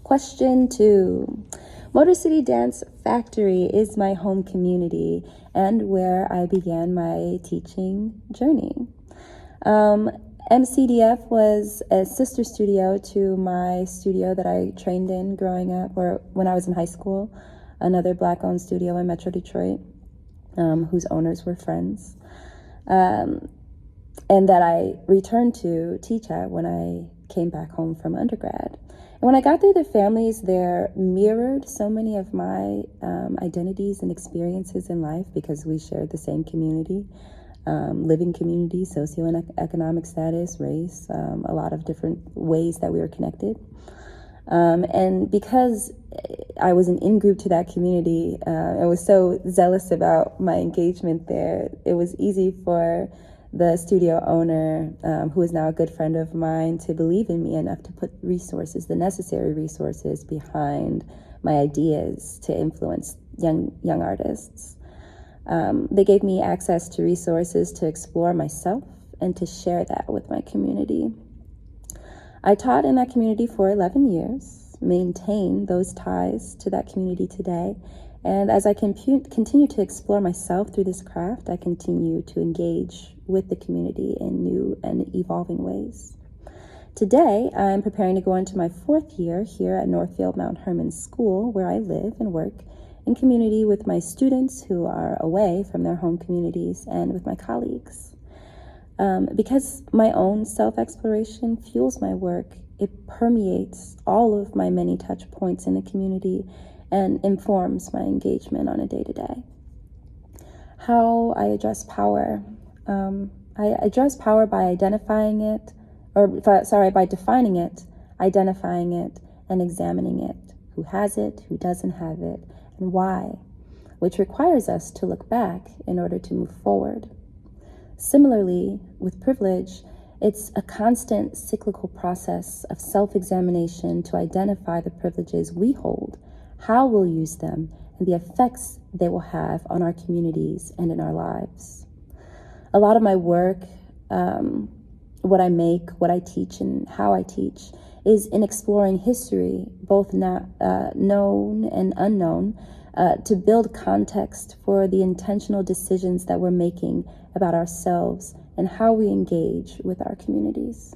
Question 2. Motor City Dance Factory is my home community and where I began my teaching journey. MCDF was a sister studio to my studio that I trained in growing up, or when I was in high school, another Black-owned studio in Metro Detroit, whose owners were friends, and that I returned to teach at when I came back home from undergrad. And when I got there, the families there mirrored so many of my identities and experiences in life because we shared the same community. Living community, socioeconomic status, race, a lot of different ways that we were connected. And because I was an in-group to that community, I was so zealous about my engagement there, it was easy for the studio owner, who is now a good friend of mine, to believe in me enough to put resources, the necessary resources, behind my ideas to influence young artists. They gave me access to resources to explore myself and to share that with my community. I taught in that community for 11 years, maintain those ties to that community today, and as I continue to explore myself through this craft, I continue to engage with the community in new and evolving ways. Today, I'm preparing to go into my 4th year here at Northfield Mount Hermon School, where I live and work in community with my students who are away from their home communities and with my colleagues. Because my own self-exploration fuels my work, it permeates all of my many touch points in the community and informs my engagement on a day-to-day. How I address power. I address power by defining it, identifying it, and examining it. Who has it, who doesn't have it, and why, which requires us to look back in order to move forward. Similarly, with privilege, it's a constant cyclical process of self-examination to identify the privileges we hold, how we'll use them, and the effects they will have on our communities and in our lives. A lot of my work, what I make, what I teach, and how I teach is in exploring history, both known and unknown, to build context for the intentional decisions that we're making about ourselves and how we engage with our communities.